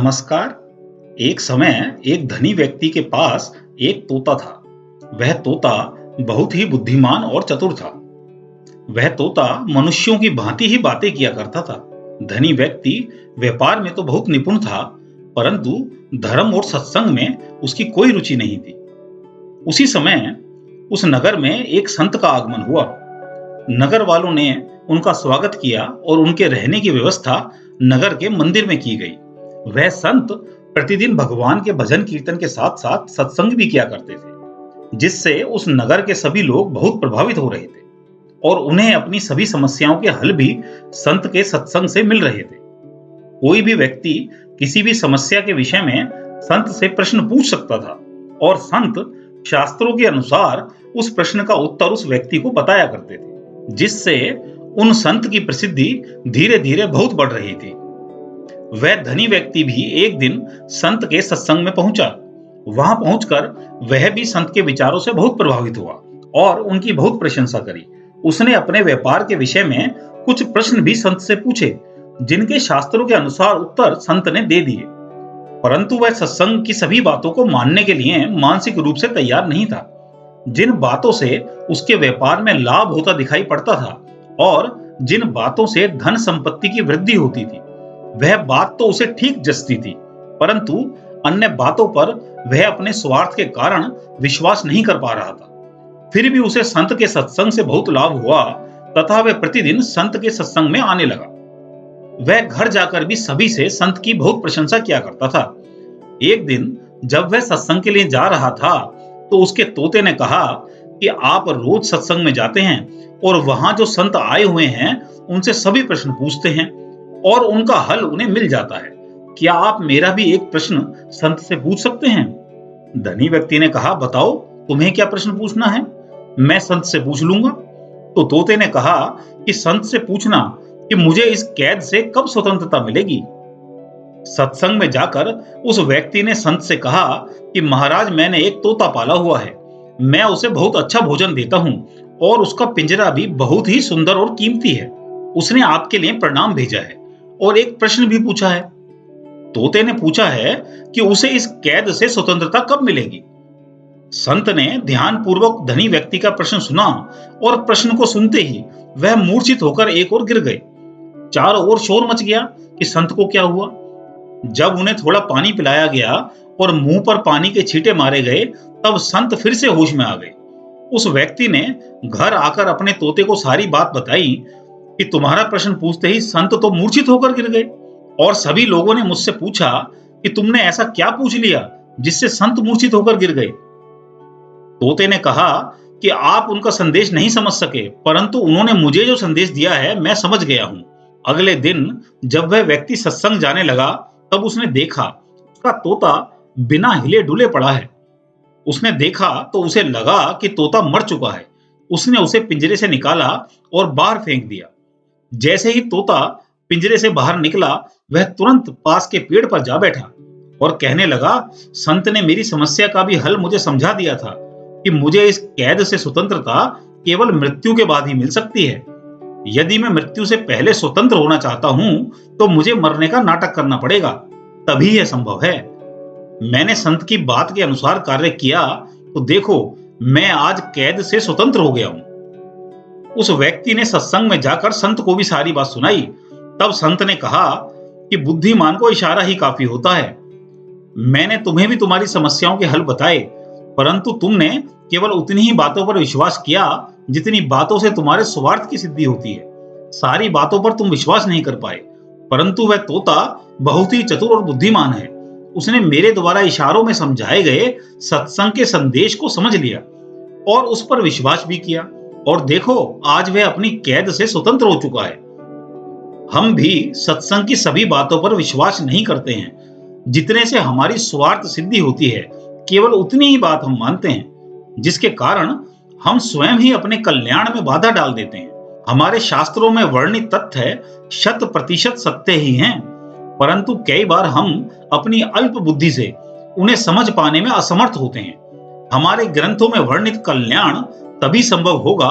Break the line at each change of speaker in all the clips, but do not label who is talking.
नमस्कार। एक समय एक धनी व्यक्ति के पास एक तोता था। वह तोता बहुत ही बुद्धिमान और चतुर था। वह तोता मनुष्यों की भांति ही बातें किया करता था। धनी व्यक्ति व्यापार में तो बहुत निपुण था, परंतु धर्म और सत्संग में उसकी कोई रुचि नहीं थी। उसी समय उस नगर में एक संत का आगमन हुआ। नगर वालों ने उनका स्वागत किया और उनके रहने की व्यवस्था नगर के मंदिर में की गई। वह संत प्रतिदिन भगवान के भजन कीर्तन के साथ साथ सत्संग भी किया करते थे, जिससे उस नगर के सभी लोग बहुत प्रभावित हो रहे थे और उन्हें अपनी सभी समस्याओं के हल भी संत के सत्संग से मिल रहे थे। कोई भी व्यक्ति किसी भी समस्या के विषय में संत से प्रश्न पूछ सकता था और संत शास्त्रों के अनुसार उस प्रश्न का उत्तर उस व्यक्ति को बताया करते थे, जिससे उन संत की प्रसिद्धि धीरे धीरे बहुत बढ़ रही थी। वह धनी व्यक्ति भी एक दिन संत के सत्संग में पहुंचा। वहां पहुंचकर वह भी संत के विचारों से बहुत प्रभावित हुआ और उनकी बहुत प्रशंसा करी। उसने अपने व्यापार के विषय में कुछ प्रश्न भी संत से पूछे, जिनके शास्त्रों के अनुसार उत्तर संत ने दे दिए। परंतु वह सत्संग की सभी बातों को मानने के लिए मानसिक रूप से तैयार नहीं था। जिन बातों से उसके व्यापार में लाभ होता दिखाई पड़ता था और जिन बातों से धन संपत्ति की वृद्धि होती थी, वह बात तो उसे ठीक जचती थी, परंतु अन्य बातों पर वह अपने स्वार्थ के कारण विश्वास नहीं कर पा रहा था। फिर भी उसे संत के सत्संग से बहुत लाभ हुआ तथा वह प्रतिदिन संत के सत्संग में आने लगा। वह घर जाकर भी सभी से संत की बहुत प्रशंसा किया करता था। एक दिन जब वह सत्संग के लिए जा रहा था तो उसके तोते ने कहा कि आप रोज सत्संग में जाते हैं और वहां जो संत आए हुए हैं उनसे सभी प्रश्न पूछते हैं और उनका हल उन्हें मिल जाता है। क्या आप मेरा भी एक प्रश्न संत से पूछ सकते हैं? धनी व्यक्ति ने कहा, बताओ तुम्हें क्या प्रश्न पूछना है, मैं संत से पूछ लूंगा। तो तोते ने कहा कि संत से पूछना कि मुझे इस कैद से कब स्वतंत्रता मिलेगी। सत्संग में जाकर उस व्यक्ति ने संत से कहा कि महाराज, मैंने एक तोता पाला हुआ है। मैं उसे बहुत अच्छा भोजन देता हूँ और उसका पिंजरा भी बहुत ही सुंदर और कीमती है। उसने आपके लिए प्रणाम भेजा है और एक प्रश्न भी पूछा है। तोते ने पूछा है कि उसे इस कैद से स्वतंत्रता कब मिलेगी। संत ने ध्यानपूर्वक धनी व्यक्ति का प्रश्न सुना और प्रश्न को सुनते ही वह मूर्छित होकर एक ओर गिर गए। चारों ओर शोर मच गया कि संत को क्या हुआ। जब उन्हें थोड़ा पानी पिलाया गया और मुंह पर पानी के छींटे मारे गए, तब संत फिर से होश में आ गए। उस व्यक्ति ने घर आकर अपने तोते को सारी बात बताई कि तुम्हारा प्रश्न पूछते ही संत तो मूर्छित होकर गिर गए और सभी लोगों ने मुझसे पूछा कि तुमने ऐसा क्या पूछ लिया जिससे संत मूर्छित होकर गिर गए। तोते ने कहा कि आप उनका संदेश नहीं समझ सके, परंतु उन्होंने मुझे जो संदेश दिया है मैं समझ गया हूं। अगले दिन जब वह व्यक्ति सत्संग जाने लगा, तब उसने देखा उसका तोता बिना हिले डुले पड़ा है। उसने देखा तो उसे लगा कि तोता मर चुका है। उसने उसे पिंजरे से निकाला और बाहर फेंक दिया। जैसे ही तोता पिंजरे से बाहर निकला, वह तुरंत पास के पेड़ पर जा बैठा और कहने लगा, संत ने मेरी समस्या का भी हल मुझे समझा दिया था कि मुझे इस कैद से स्वतंत्रता केवल मृत्यु के बाद ही मिल सकती है। यदि मैं मृत्यु से पहले स्वतंत्र होना चाहता हूं तो मुझे मरने का नाटक करना पड़ेगा, तभी यह संभव है। मैंने संत की बात के अनुसार कार्य किया तो देखो, मैं आज कैद से स्वतंत्र हो गया हूं। उस व्यक्ति ने सत्संग में जाकर संत को भी सारी बात सुनाई। तब संत ने कहा कि बुद्धिमान को इशारा ही काफी होता है। मैंने तुम्हें भी तुम्हारी समस्याओं के हल बताए, परंतु तुमने केवल उतनी ही बातों पर विश्वास किया जितनी बातों से तुम्हारे स्वार्थ की सिद्धि होती है। सारी बातों पर तुम विश्वास नहीं कर पाए। परंतु वह तोता बहुत ही चतुर और बुद्धिमान है। उसने मेरे द्वारा इशारों में समझाए गए सत्संग के संदेश को समझ लिया और उस पर विश्वास भी किया, और देखो आज वह अपनी कैद से स्वतंत्र हो चुका है। हम भी सत्संग की सभी बातों पर विश्वास नहीं करते हैं। जितने से हमारी स्वार्थ सिद्धि होती है, केवल उतनी ही बात हम मानते हैं, जिसके कारण हम स्वयं ही अपने कल्याण में बाधा डाल देते हैं। हमारे शास्त्रों में वर्णित तथ्य 100% सत्य ही हैं, परंतु कई बार हम अपनी अल्प बुद्धि से उन्हें समझ पाने में असमर्थ होते हैं। हमारे ग्रंथों में वर्णित कल्याण तभी संभव होगा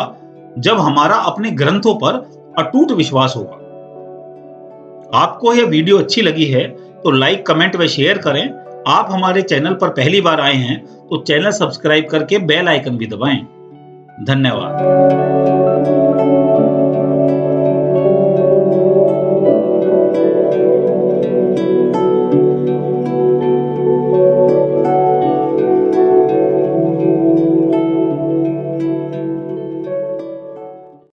जब हमारा अपने ग्रंथों पर अटूट विश्वास होगा। आपको यह वीडियो अच्छी लगी है तो लाइक, कमेंट व शेयर करें। आप हमारे चैनल पर पहली बार आए हैं तो चैनल सब्सक्राइब करके बेल आइकन भी दबाएं। धन्यवाद।